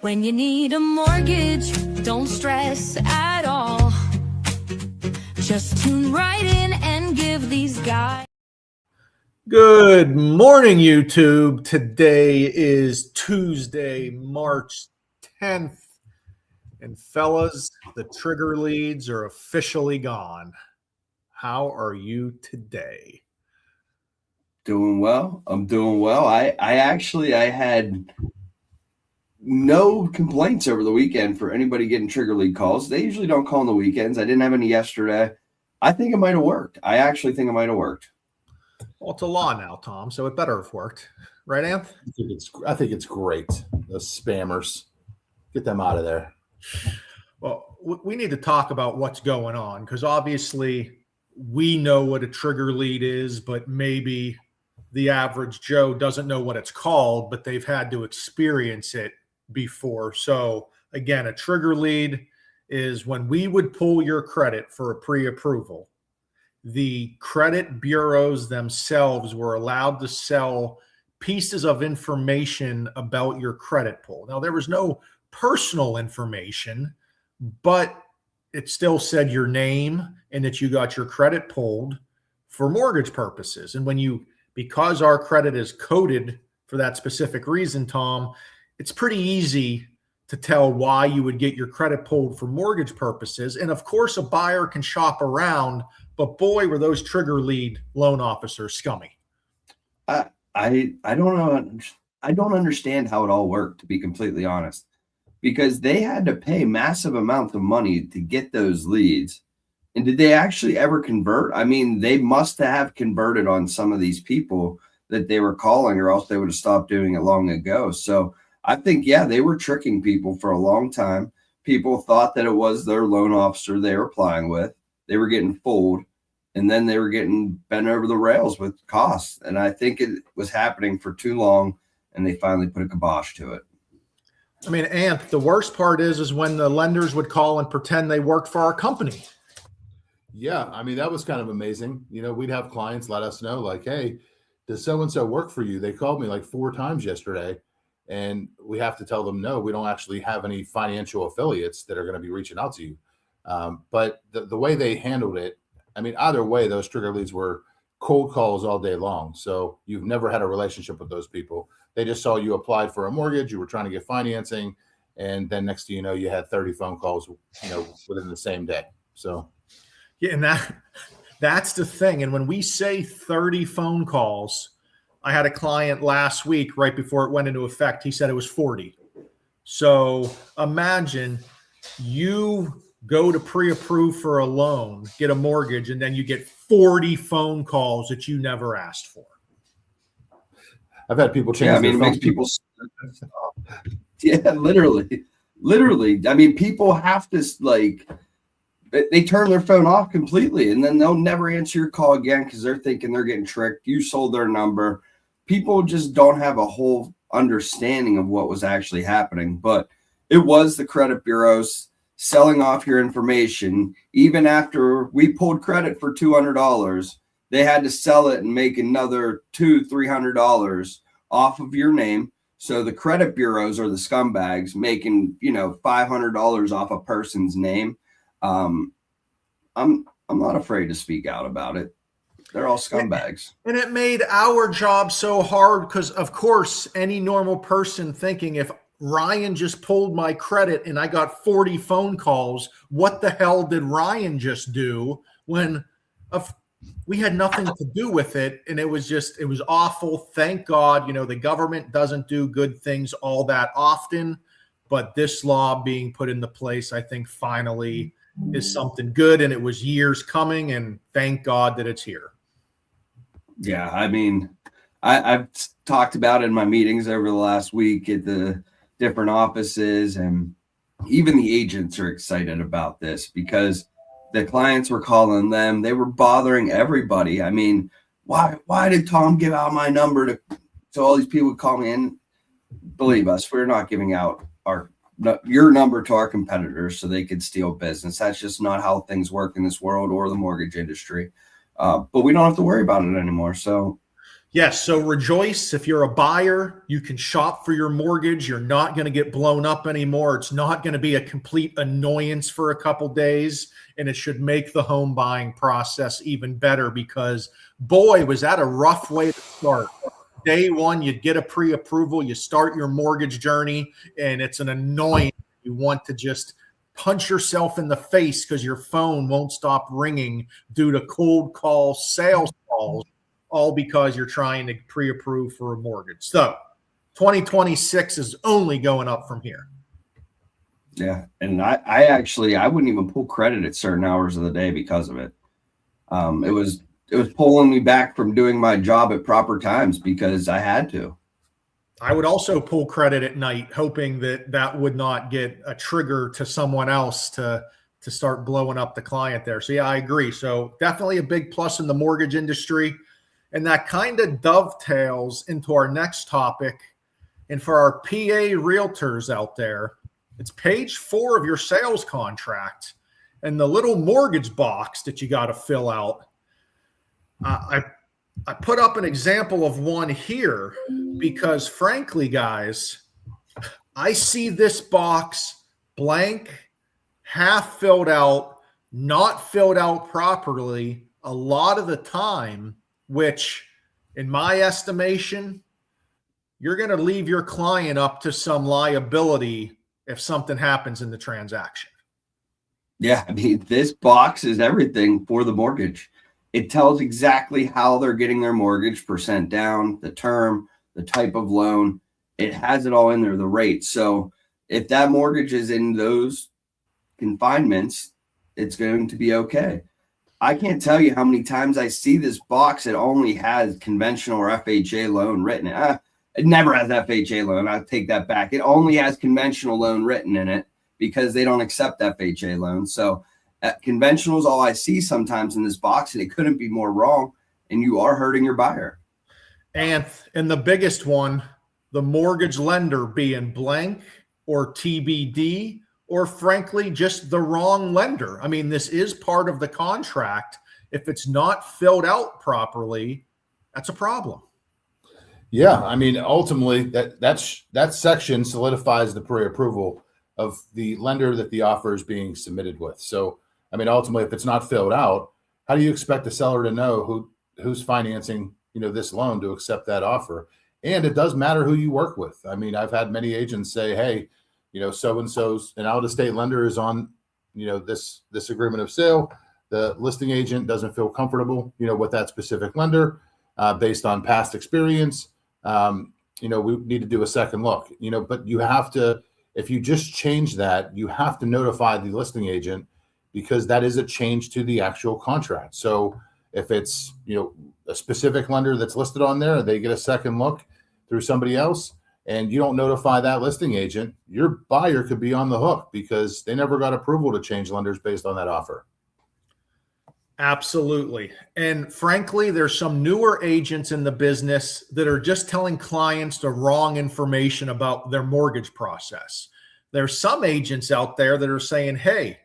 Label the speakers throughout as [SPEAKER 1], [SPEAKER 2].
[SPEAKER 1] When you need a mortgage, don't stress at all. Just tune right in and give these guys.
[SPEAKER 2] Good morning, YouTube. Today is Tuesday, March 10th. And fellas, the trigger leads are officially gone. How are you today?
[SPEAKER 3] Doing well. I'm doing well. I had no complaints over the weekend for anybody getting trigger lead calls. They usually don't call on the weekends. I didn't have any yesterday. I think it might have worked. I actually think it might have worked.
[SPEAKER 2] Well, it's a law now, Tom, so it better have worked. Right, Anth?
[SPEAKER 4] I think it's great. Those spammers, get them out of there.
[SPEAKER 2] Well, we need to talk about what's going on because obviously we know what a trigger lead is, but maybe the average Joe doesn't know what it's called, but they've had to experience it before. So again, a trigger lead is when we would pull your credit for a pre-approval. The credit bureaus themselves were allowed to sell pieces of information about your credit pull. Now, there was no personal information, but it still said your name and that you got your credit pulled for mortgage purposes. And because our credit is coded for that specific reason, Tom, it's pretty easy to tell why you would get your credit pulled for mortgage purposes. And of course, a buyer can shop around, but boy, were those trigger lead loan officers scummy.
[SPEAKER 3] I don't know. I don't understand how it all worked, to be completely honest, because they had to pay massive amounts of money to get those leads. And did they actually ever convert? I mean, they must have converted on some of these people that they were calling, or else they would have stopped doing it long ago. So I think, yeah, they were tricking people for a long time. People thought that it was their loan officer they were applying with. They were getting fooled, and then they were getting bent over the rails with costs. And I think it was happening for too long, and they finally put a kibosh to it.
[SPEAKER 2] I mean, Anth, the worst part is when the lenders would call and pretend they worked for our company.
[SPEAKER 4] Yeah, I mean, that was kind of amazing. You know, we'd have clients let us know, like, hey, does so-and-so work for you? They called me like 4 times yesterday, and we have to tell them, no, we don't actually have any financial affiliates that are going to be reaching out to you. But the way they handled it, I mean, either way, those trigger leads were cold calls all day long. So you've never had a relationship with those people. They just saw you applied for a mortgage, you were trying to get financing, and then next thing you know, you had 30 phone calls, within the same day. So
[SPEAKER 2] yeah, and that's the thing. And when we say 30 phone calls, I had a client last week right before it went into effect. He said it was 40. So imagine you go to pre-approve for a loan, get a mortgage, and then you get 40 phone calls that you never asked for.
[SPEAKER 4] I've had people change.
[SPEAKER 3] Yeah, I mean, it makes people. Yeah, literally. I mean, people have to they turn their phone off completely, and then they'll never answer your call again because they're thinking they're getting tricked. You sold their number. People just don't have a whole understanding of what was actually happening. But it was the credit bureaus selling off your information. Even after we pulled credit for $200, they had to sell it and make another $200-$300 off of your name. So the credit bureaus are the scumbags making, $500 off a person's name. I'm not afraid to speak out about it. They're all scumbags.
[SPEAKER 2] And it made our job so hard because, of course, any normal person thinking if Ryan just pulled my credit and I got 40 phone calls, what the hell did Ryan just do? When we had nothing to do with it, and it was awful. Thank God, the government doesn't do good things all that often, but this law being put into place, I think finally is something good, and it was years coming, and thank God that it's here.
[SPEAKER 3] Yeah, I mean, I've talked about it in my meetings over the last week at the different offices, and even the agents are excited about this because the clients were calling them. They were bothering everybody. I mean, why did Tom give out my number so all these people would call me in? Believe us, we're not giving out your number to our competitors so they could steal business. That's just not how things work in this world or the mortgage industry. But we don't have to worry about it anymore. So
[SPEAKER 2] Yes. So rejoice. If you're a buyer, you can shop for your mortgage. You're not going to get blown up anymore. It's not going to be a complete annoyance for a couple days. And it should make the home buying process even better because, boy, was that a rough way to start. Day one, you get a pre-approval, you start your mortgage journey, and it's an annoyance. You want to just punch yourself in the face because your phone won't stop ringing due to cold call sales calls, all because you're trying to pre-approve for a mortgage. So 2026 is only going up from here.
[SPEAKER 3] Yeah. And I wouldn't even pull credit at certain hours of the day because of it. It was pulling me back from doing my job at proper times because I had to.
[SPEAKER 2] I would also pull credit at night, hoping that that would not get a trigger to someone else to start blowing up the client there. So yeah, I agree. So definitely a big plus in the mortgage industry. And that kind of dovetails into our next topic. And for our PA realtors out there, it's page 4 of your sales contract and the little mortgage box that you got to fill out. I put up an example of one here because, frankly, guys, I see this box blank, half filled out, not filled out properly a lot of the time, which, in my estimation, you're going to leave your client up to some liability if something happens in the transaction.
[SPEAKER 3] Yeah, I mean, this box is everything for the mortgage. It tells exactly how they're getting their mortgage, percent down, the term, the type of loan. It has it all in there, the rate. So if that mortgage is in those confinements, it's going to be okay. I can't tell you how many times I see this box. It only has conventional or FHA loan written. It never has FHA loan. I'll take that back. It only has conventional loan written in it because they don't accept FHA loans. So conventional is all I see sometimes in this box, and it couldn't be more wrong. And you are hurting your buyer.
[SPEAKER 2] And the biggest one, the mortgage lender being blank or TBD, or frankly, just the wrong lender. I mean, this is part of the contract. If it's not filled out properly, that's a problem.
[SPEAKER 4] Yeah, I mean, ultimately, that section solidifies the pre-approval of the lender that the offer is being submitted with. So, I mean, ultimately, if it's not filled out, how do you expect the seller to know who's financing, this loan to accept that offer? And it does matter who you work with. I mean, I've had many agents say, hey, so-and-so's an out-of-state lender is on, this agreement of sale. The listing agent doesn't feel comfortable, with that specific lender based on past experience. We need to do a second look, but you have to, if you just change that, you have to notify the listing agent because that is a change to the actual contract. So if it's, a specific lender that's listed on there, they get a second look through somebody else and you don't notify that listing agent, your buyer could be on the hook because they never got approval to change lenders based on that offer.
[SPEAKER 2] Absolutely. And frankly, there's some newer agents in the business that are just telling clients the wrong information about their mortgage process. There's some agents out there that are saying, hey,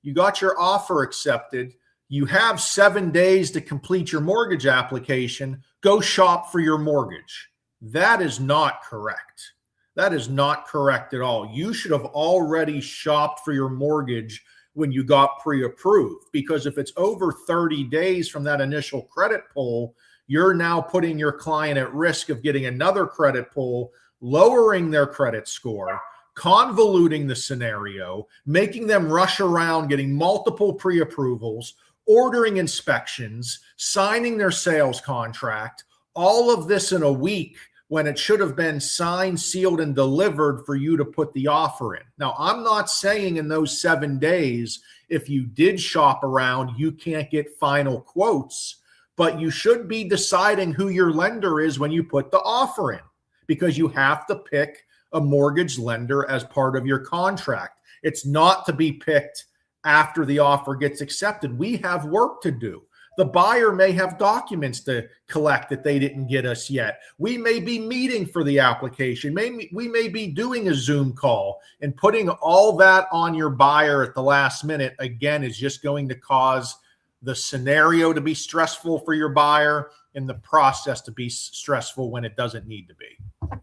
[SPEAKER 2] you got your offer accepted. You have 7 days to complete your mortgage application. Go shop for your mortgage. That is not correct. That is not correct at all. You should have already shopped for your mortgage when you got pre-approved, because if it's over 30 days from that initial credit pull, you're now putting your client at risk of getting another credit pull, lowering their credit score, convoluting the scenario, making them rush around, getting multiple pre-approvals, ordering inspections, signing their sales contract, all of this in a week when it should have been signed, sealed, and delivered for you to put the offer in. Now, I'm not saying in those 7 days, if you did shop around, you can't get final quotes, but you should be deciding who your lender is when you put the offer in, because you have to pick a mortgage lender as part of your contract. It's not to be picked after the offer gets accepted. We have work to do. The buyer may have documents to collect that they didn't get us yet. We may be meeting for the application. We may be doing a Zoom call, and putting all that on your buyer at the last minute, again, is just going to cause the scenario to be stressful for your buyer in the process to be stressful when it doesn't need to be.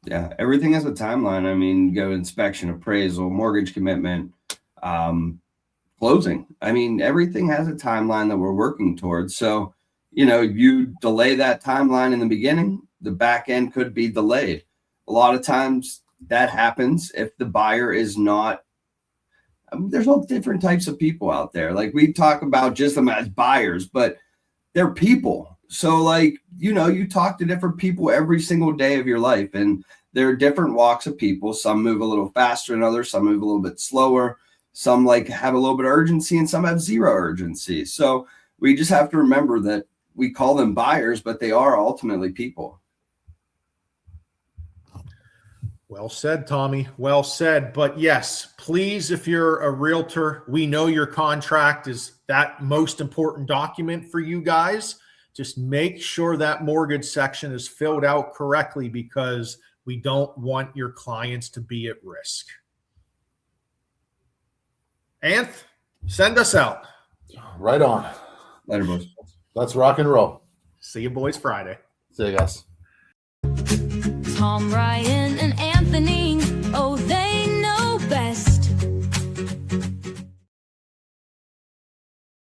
[SPEAKER 3] Yeah, everything has a timeline. I mean, go inspection, appraisal, mortgage commitment, closing. I mean, everything has a timeline that we're working towards. So, you delay that timeline in the beginning, the back end could be delayed. A lot of times that happens if the buyer is not. There's all different types of people out there. Like, we talk about just them as buyers, but they're people. So, like, you talk to different people every single day of your life, and there are different walks of people. Some move a little faster than others. Some move a little bit slower. Some have a little bit of urgency, and some have zero urgency. So we just have to remember that we call them buyers, but they are ultimately people.
[SPEAKER 2] Well said, Tommy. Well said. But yes, please, if you're a realtor, we know your contract is that most important document for you guys. Just make sure that mortgage section is filled out correctly, because we don't want your clients to be at risk. Anth, send us out.
[SPEAKER 4] Right on.
[SPEAKER 3] Later, boys.
[SPEAKER 4] Let's rock and roll.
[SPEAKER 2] See you boys Friday.
[SPEAKER 4] See you guys.
[SPEAKER 1] Tom, Ryan, and Anthony.